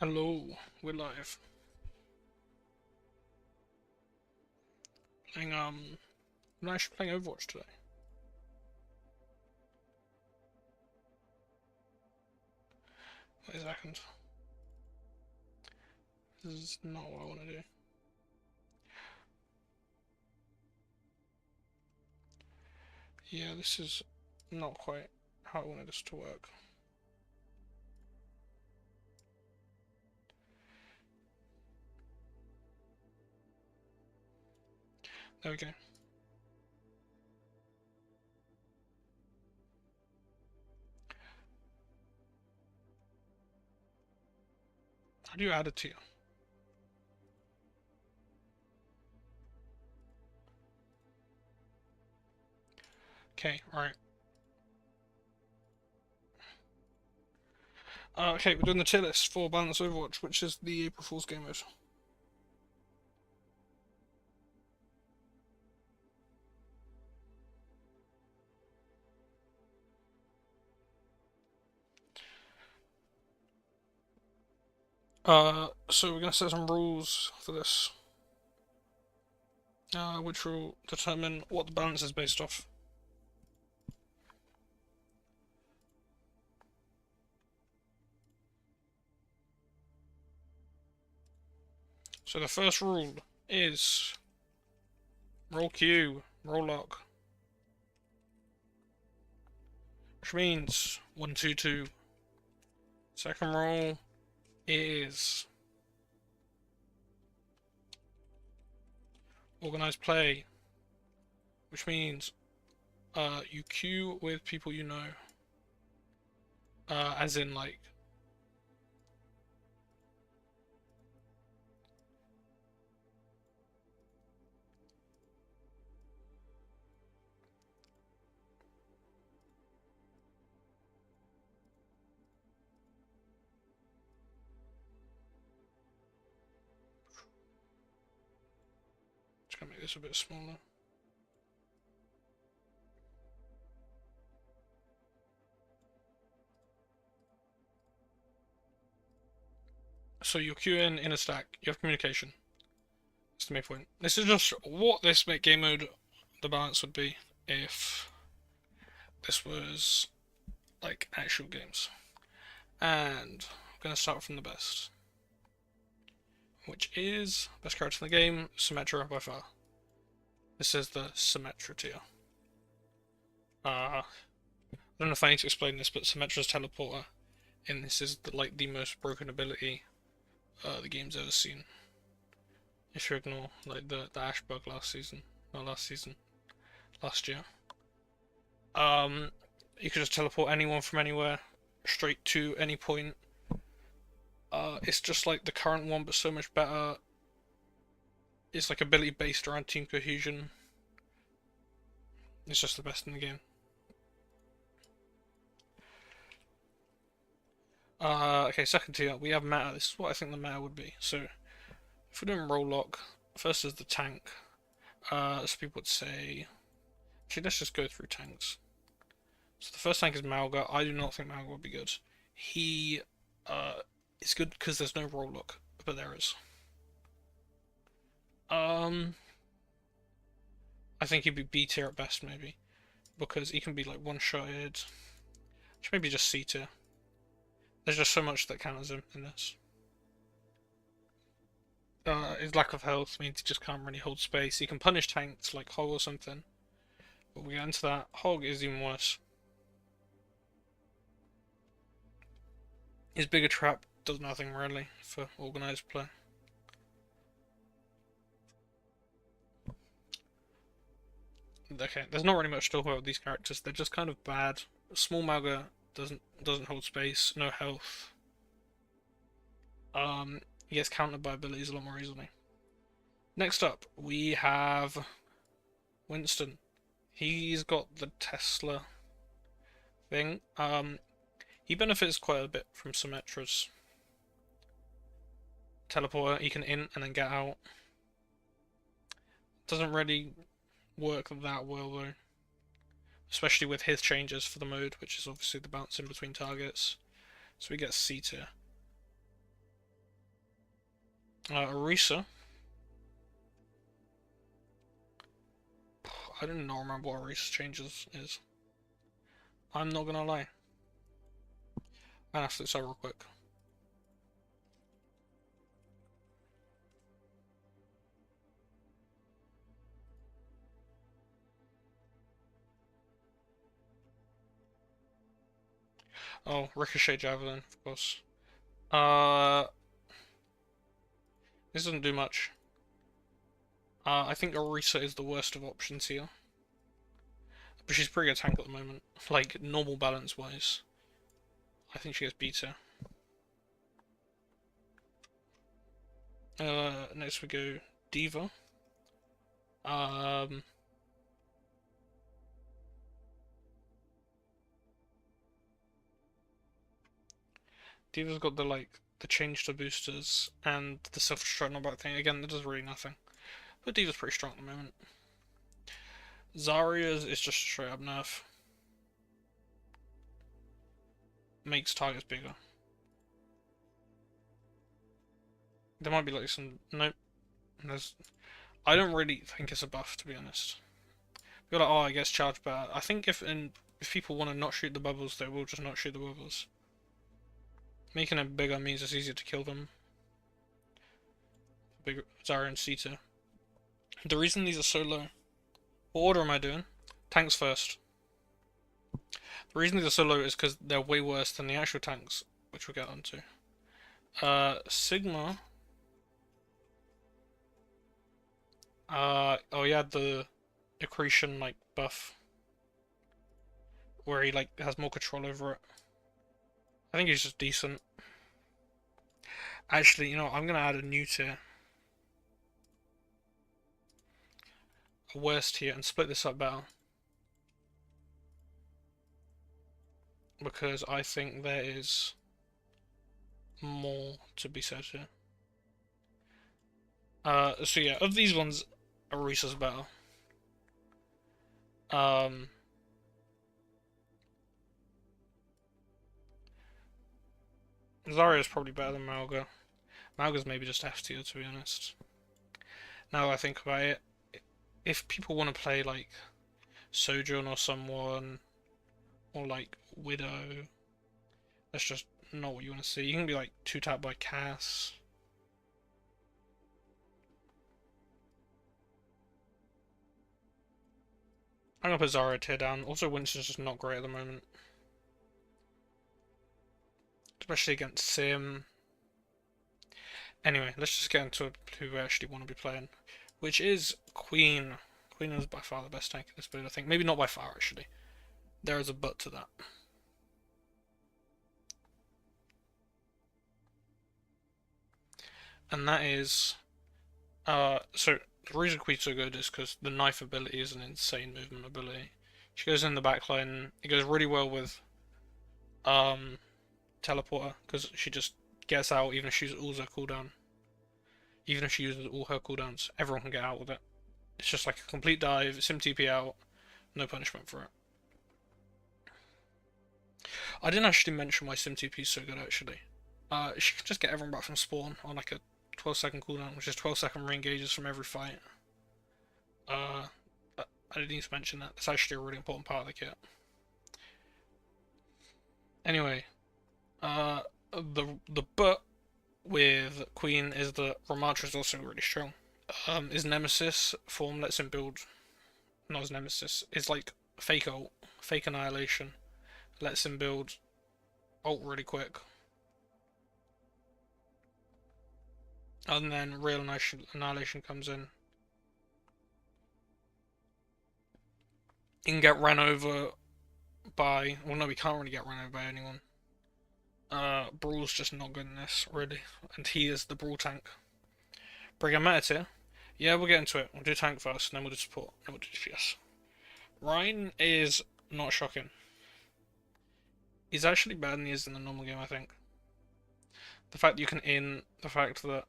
Hello, we're live. Playing we're actually playing Overwatch today. Wait a second. This is not what I want to do. Yeah, this is not quite how I wanted this to work. There we go. How do you add a tier? Okay, right. Okay, we're doing the tier list for Balance Overwatch, which is the April Fool's game mode. So we're gonna set some rules for this, which will determine what the balance is based off. So the first rule is roll Q, roll lock. Which means 1-2-2. Second roll is organized play, which means you queue with people you know, as in like just gonna make this a bit smaller. So you're queuing in a stack. You have communication. That's the main point. This is just what this game mode, the balance would be if this was like actual games. And I'm gonna start from the best, which is best character in the game, Symmetra by far. This is the Symmetra tier. I don't know if I need to explain this, but Symmetra's teleporter in this is the most broken ability the game's ever seen. If you ignore like the Ash bug last season, not last season, last year. You could just teleport anyone from anywhere straight to any point. It's just like the current one, but so much better. It's like ability based around team cohesion. It's just the best in the game. Okay, second tier, we have meta. This is what I think the meta would be. So, if we're doing roll lock, first is the tank. Some people would say... Actually, let's just go through tanks. So the first tank is Malga. I do not think Malga would be good. He is good because there's no roll lock, but there is. I think he'd be B tier at best, maybe. Because he can be like one-shotted. Maybe just C tier. There's just so much that counters him in this. His lack of health means he just can't really hold space. He can punish tanks like Hog or something. But we get into that. Hog is even worse. His bigger trap does nothing really for organized play. Okay, there's not really much to talk about with these characters. They're just kind of bad. Small Malga doesn't hold space, no health. He gets countered by abilities a lot more easily. Next up, we have Winston. He's got the Tesla thing. He benefits quite a bit from Symmetra's teleporter. He can in and then get out. Doesn't really work that well though, especially with his changes for the mode, which is obviously the bouncing between targets. So we get C tier. Orisa. I don't know remember what Orisa changes is. I'm not gonna lie. I have to decide real quick. Oh, Ricochet Javelin, of course. This doesn't do much. I think Orisa is the worst of options here. But she's pretty good tank at the moment. Like, normal balance wise. I think she gets beater. Next we go Diva. Um, Diva's got the change to boosters and the self-destruct knockback thing. Again, that does really nothing. But Diva's pretty strong at the moment. Zarya's is just straight up nerf. Makes targets bigger. There might be like some... Nope. There's... I don't really think it's a buff, to be honest. You're like, oh, I guess charge better. I think if people want to not shoot the bubbles, they will just not shoot the bubbles. Making it bigger means it's easier to kill them. Big Zarya and Sita. The reason these are so low... What order am I doing? Tanks first. The reason these are so low is because they're way worse than the actual tanks, which we'll get onto. Sigma... oh yeah, the accretion like buff, where he like has more control over it. I think he's just decent. Actually, you know, I'm gonna add a new tier, a worst tier, and split this up better. Because I think there is more to be said here. So yeah, of these ones, Orisa's better. Zarya's probably better than Malga. Malga's maybe just F tier, to be honest. Now that I think about it, if people want to play like Sojourn or someone, or like Widow, that's just not what you want to see. You can be like 2-tapped by Cass. I'm gonna put Zarya tier down. Also, Winston's just not great at the moment. Especially against Sim. Anyway, let's just get into who we actually want to be playing. Which is Queen. Queen is by far the best tank in this build, I think. Maybe not by far, actually. There is a but to that. And that is... so, the reason Queen's so good is because the knife ability is an insane movement ability. She goes in the backline. It goes really well with Teleporter, because she just gets out even if she uses all her cooldown. Even if she uses all her cooldowns, everyone can get out with it. It's just like a complete dive, Sim TP out, no punishment for it. I didn't actually mention why Sim TP is so good actually. She can just get everyone back from spawn on like a 12-second cooldown, which is 12-second re-engages from every fight. I didn't need to mention that. That's actually a really important part of the kit. Anyway, the but with Queen is that Ramattra is also really strong. His Nemesis form lets him build, not his Nemesis, is like fake ult, fake annihilation, lets him build ult really quick. And then real annihilation comes in. You can get ran over by, well no, we can't really get ran over by anyone. Brawl's just not good in this, really, and he is the Brawl tank. Bring a meta tier. Yeah, we'll get into it. We'll do tank first, and then we'll do support, then we'll do DPS. Ryan is not shocking. He's actually better than he is in the normal game, I think. The fact that you can the fact that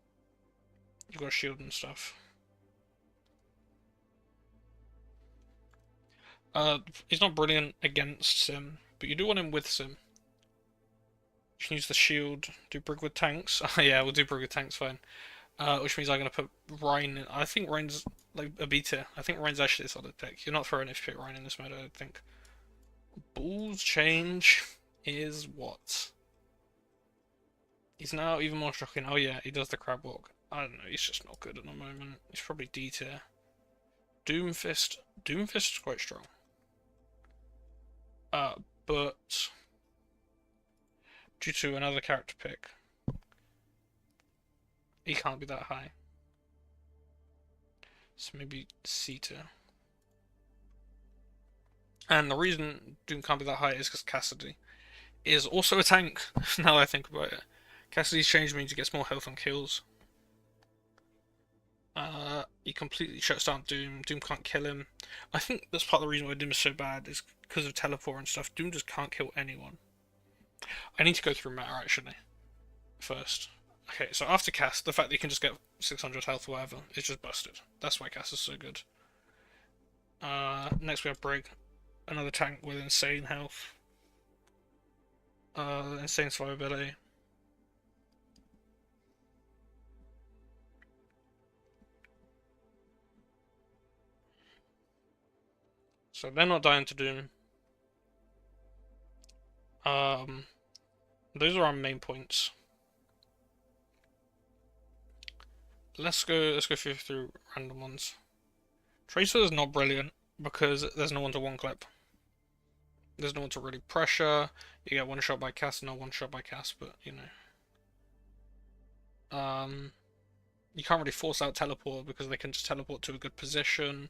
you've got a shield and stuff. He's not brilliant against Sim, but you do want him with Sim. You can use the shield, do Brig with tanks. Yeah, we'll do Brig with tanks, fine. which means I'm going to put Rhine in. I think Rhine's like a B tier. I think Rhine's actually a solid pick. You're not throwing if you pick Rhine in this mode, I don't think. Bull's change is what? He's now even more shocking. Oh yeah, he does the crab walk. I don't know, he's just not good at the moment. He's probably D tier. Doomfist. Doomfist is quite strong. But due to another character pick, he can't be that high. So maybe C tier. And the reason Doom can't be that high is because Cassidy is also a tank, now that I think about it. Cassidy's change means he gets more health and kills. He completely shuts down Doom. Doom can't kill him. I think that's part of the reason why Doom is so bad is because of teleport and stuff. Doom just can't kill anyone. I need to go through Matter actually first. Okay, so after Cass, the fact that you can just get 600 health or whatever is just busted. That's why Cass is so good. Next we have Brig, another tank with insane health. Insane survivability. So they're not dying to Doom. Those are our main points. Let's go through random ones. Tracer is not brilliant because there's no one to one clip. There's no one to really pressure. You get one shot by Cass, not one shot by Cass, but you know. You can't really force out teleport because they can just teleport to a good position.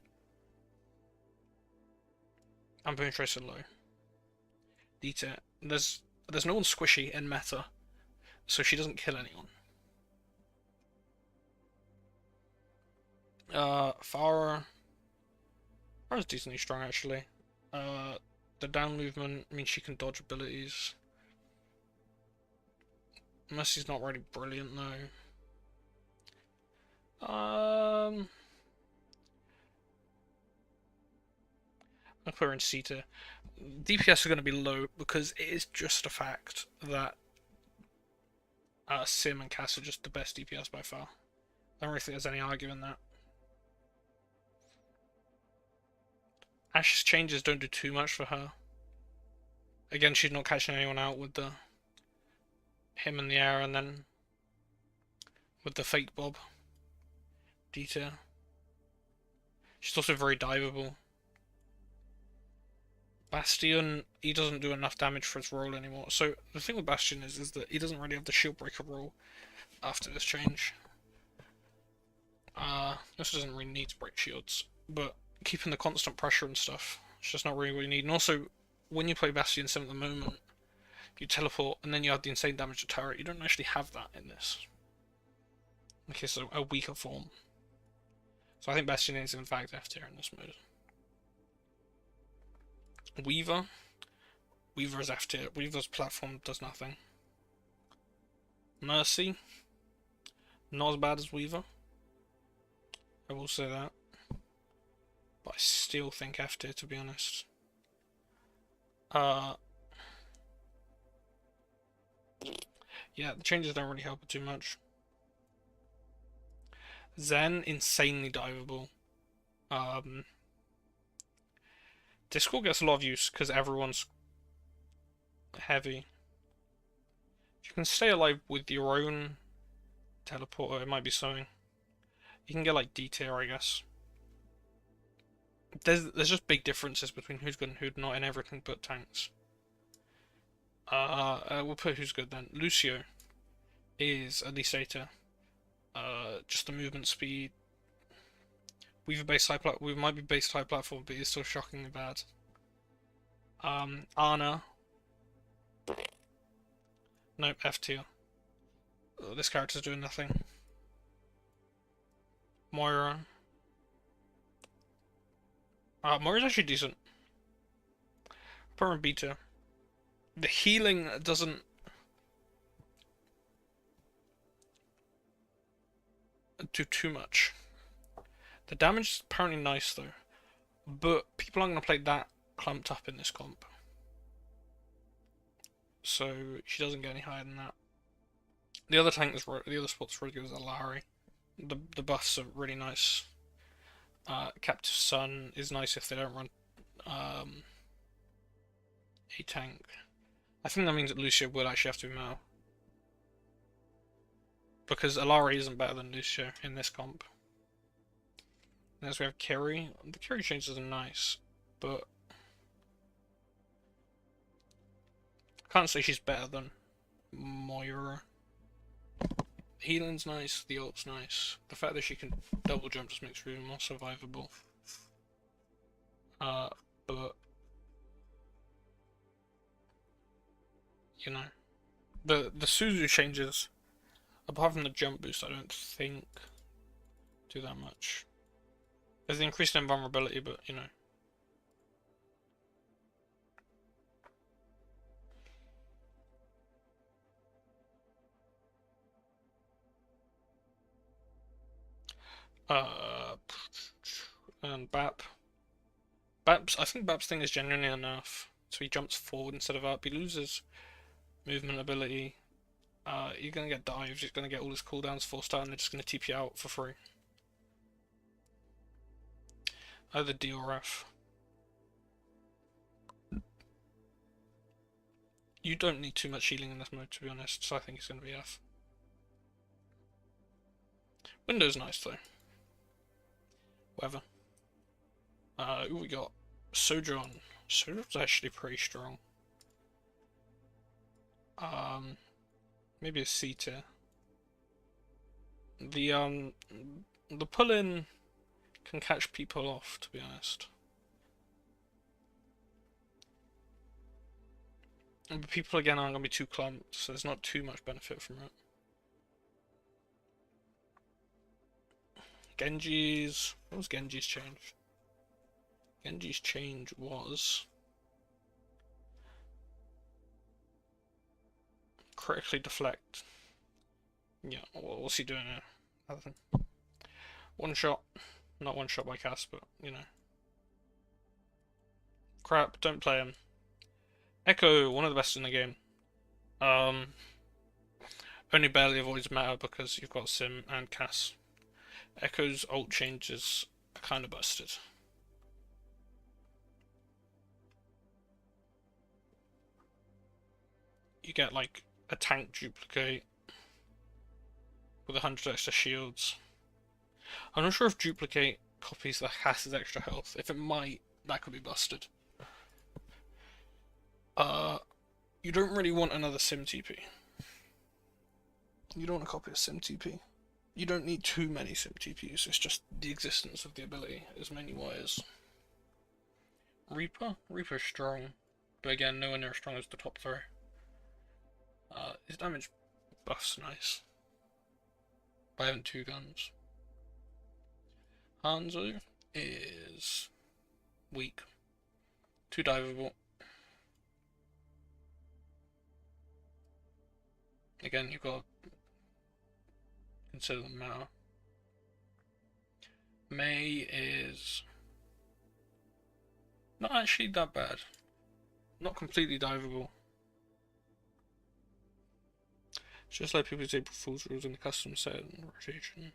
I'm putting Tracer low. D-tier. There's no one squishy in meta, so she doesn't kill anyone. Farah is decently strong actually. The down movement means she can dodge abilities. Mercy's not really brilliant though. I'll put her in C tier. DPS is going to be low because it is just a fact that Sim and Cass are just the best DPS by far. I don't really think there's any arguing that. Ash's changes don't do too much for her. Again, she's not catching anyone out with the him in the air and then with the fake bob. D tier. She's also very diveable. Bastion, he doesn't do enough damage for his role anymore. So the thing with Bastion is that he doesn't really have the shield breaker role after this change. This doesn't really need to break shields, but keeping the constant pressure and stuff, it's just not really what you need. And also, when you play Bastion Sim at the moment, you teleport and then you have the insane damage to turret. You don't actually have that in this. Okay, so a weaker form. So I think Bastion is in fact F tier in this mode. Weaver. Weaver is F tier. Weaver's platform does nothing. Mercy. Not as bad as Weaver. I will say that. But I still think F tier, to be honest. Yeah, the changes don't really help it too much. Zen, insanely diveable. Discord gets a lot of use because everyone's heavy. If you can stay alive with your own teleporter, it might be something. You can get like D tier, I guess. There's just big differences between who's good and who's not in everything but tanks. We'll put who's good then. Lucio is at least A tier. Just the movement speed. We might be based high platform, but it's still shockingly bad. Ana. Nope, F tier. This character's doing nothing. Moira. Moira's actually decent. Put her in B tier. The healing doesn't do too much. The damage is apparently nice though, but people aren't going to play that clumped up in this comp. So she doesn't get any higher than that. The other tank the other spot's really good is Alari. The buffs are really nice. Captive Sun is nice if they don't run a tank. I think that means that Lucio will actually have to be Mao. Because Alari isn't better than Lucio in this comp. Next we have Kiri. The Kiri changes are nice, but I can't say she's better than Moira. Healing's nice, the ult's nice. The fact that she can double jump just makes her even more survivable. But you know, the Suzu changes, apart from the jump boost, I don't think do that much. There's the increased invulnerability, but you know. And Bap. I think Bap's thing is genuinely enough. So he jumps forward instead of up. He loses movement ability. You're gonna get dives. You're gonna get all his cooldowns forced out, and they're just gonna TP you out for free. Either D or F. You don't need too much healing in this mode, to be honest. So I think it's gonna be F. Window's nice though. Whatever. Who we got? Sojourn. Sojourn's actually pretty strong. Maybe a C tier. The pull-in can catch people off, to be honest. But people again aren't gonna be too clumped, so there's not too much benefit from it. Genji's... What was Genji's change? Genji's change was... critically deflect. Yeah, what's he doing now? Nothing. One shot. Not one shot by Cass, but, you know. Crap, don't play him. Echo, one of the best in the game. Only barely avoids meta because you've got Sim and Cass. Echo's ult changes are kind of busted. You get like a tank duplicate with 100 extra shields. I'm not sure if duplicate copies the Cass's extra health. If it might, that could be busted. You don't really want another Sim TP. You don't want to copy a Sim TP. You don't need too many Sim TPs, it's just the existence of the ability is mainly what it is. Reaper? Reaper's strong, but again, nowhere near as strong as the top three. His damage buff's nice. By having two guns. Hanzo is weak. Too diveable. Again, you've got to consider the meta. Mei is not actually that bad. Not completely diveable. It's just like people use April Fool's rules in the custom set and rotation.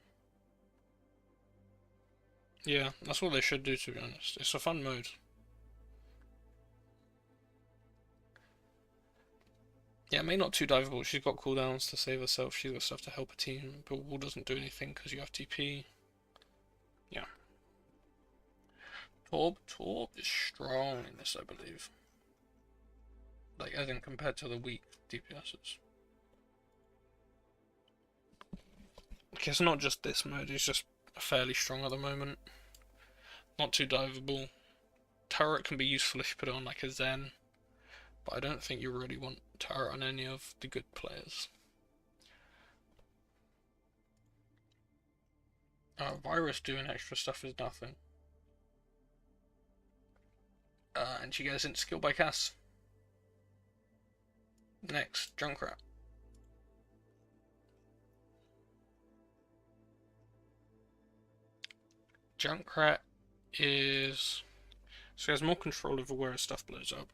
Yeah, that's what they should do, to be honest. It's a fun mode. Yeah, Mei not too diveable. She's got cooldowns to save herself. She's got stuff to help her team. But wall doesn't do anything because you have TP. Yeah. Torb is strong in this, I believe. Like, as in compared to the weak DPSs. Okay, it's not just this mode, it's just fairly strong at the moment. Not too diveable. Turret can be useful if you put it on like a Zen, but I don't think you really want turret on any of the good players. Virus doing extra stuff is nothing. And she goes into skill by Cass. Next, Junkrat. Junkrat is... so he has more control over where his stuff blows up.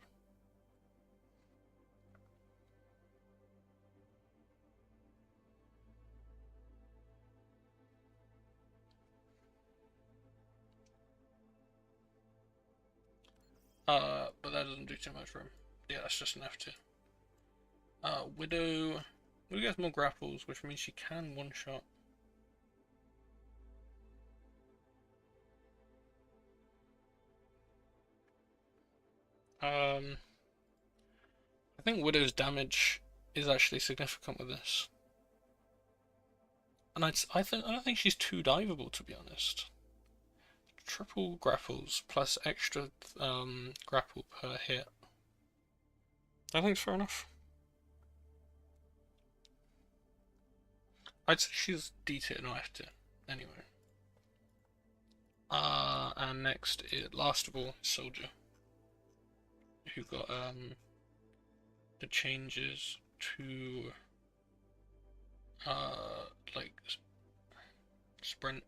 But that doesn't do too much for him. Yeah, that's just an F2. Widow gets more grapples, which means she can one-shot. I think Widow's damage is actually significant with this. And I don't think she's too diveable, to be honest. Triple grapples plus extra grapple per hit. I think it's fair enough. I'd say she's D tier, not F tier. Anyway. And next, last of all, Soldier, who got the changes to like sprint.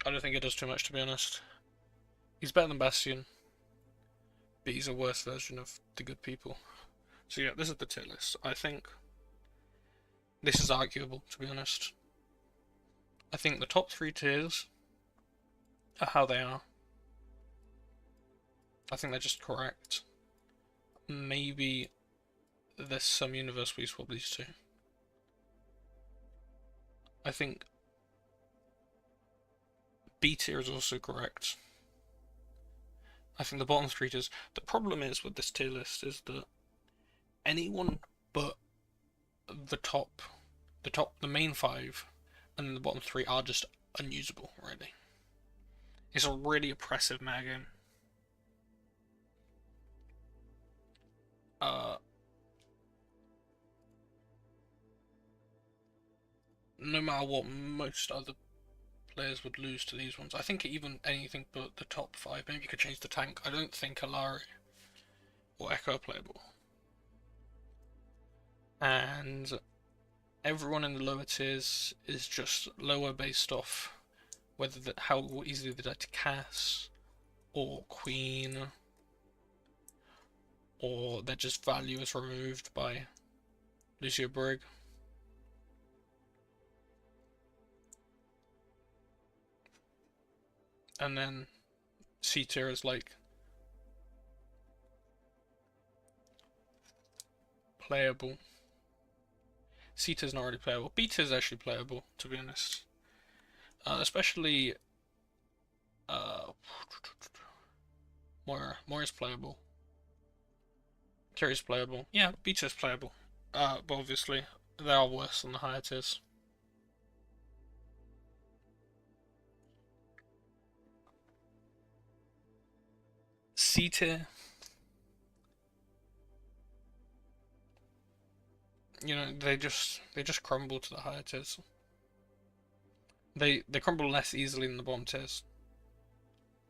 I don't think it does too much, to be honest. He's better than Bastion, but he's a worse version of the good people. So yeah, this is the tier list. I think this is arguable, to be honest. I think the top 3 tiers are how they are. I think they're just correct. Maybe there's some universe we swap these two. I think B tier is also correct. I think the bottom 3 tiers. The problem is with this tier list is that anyone but the main 5 and the bottom 3 are just unusable, really. It's a really oppressive meta game. No matter what, most other players would lose to these ones. I think even anything but the top 5. Maybe you could change the tank. I don't think Alari or Echo are playable. And everyone in the lower tiers is just lower based off whether how easily they die to Cass or Queen, or their just value is removed by Lucio Brig. And then C tier is like playable. C tier is not really playable. B tier is actually playable, to be honest. Especially Moira's playable. Carrie's playable. Yeah, B tier is playable. But obviously they are worse than the higher tiers. C tier, you know, they just crumble to the higher tiers. They crumble less easily than the bottom tiers,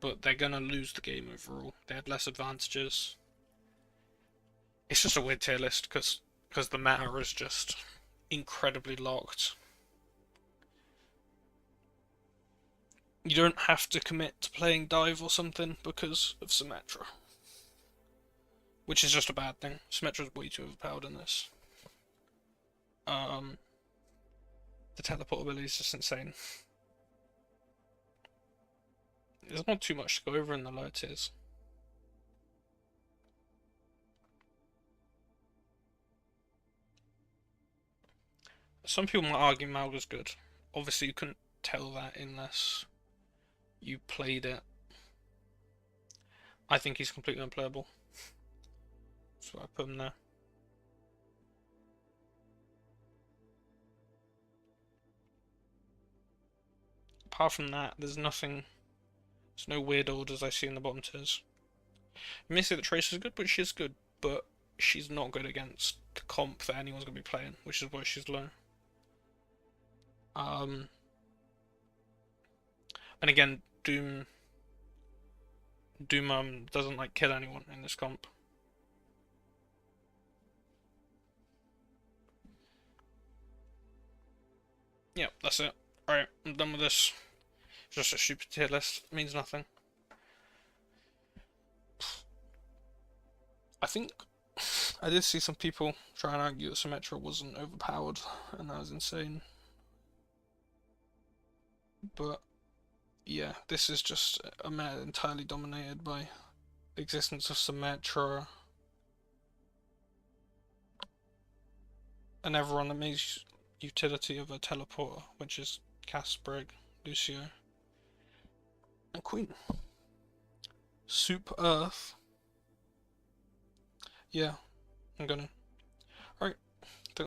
but they're gonna lose the game overall. They had less advantages. It's just a weird tier list because the meta is just incredibly locked. You don't have to commit to playing dive or something because of Symmetra, which is just a bad thing. Symmetra's way too overpowered in this. The teleport ability is just insane. There's not too much to go over in the lower tiers. Some people might argue Malga's good. Obviously, you couldn't tell that unless you played it. I think he's completely unplayable. So I put him there. Apart from that, there's nothing. There's no weird orders I see in the bottom tiers. You may say that Tracer's good, but she's good. But she's not good against the comp that anyone's going to be playing, which is why she's low. And again, Doom doesn't like kill anyone in this comp. Yep, that's it. Alright, I'm done with this. It's just a stupid tier list. It means nothing. I think I did see some people try and argue that Symmetra wasn't overpowered, and that was insane. But yeah, this is just a meta entirely dominated by the existence of Symmetra and everyone that makes utility of a teleporter, which is Casprig, Lucio, and Queen. Soup Earth. Yeah, I'm gonna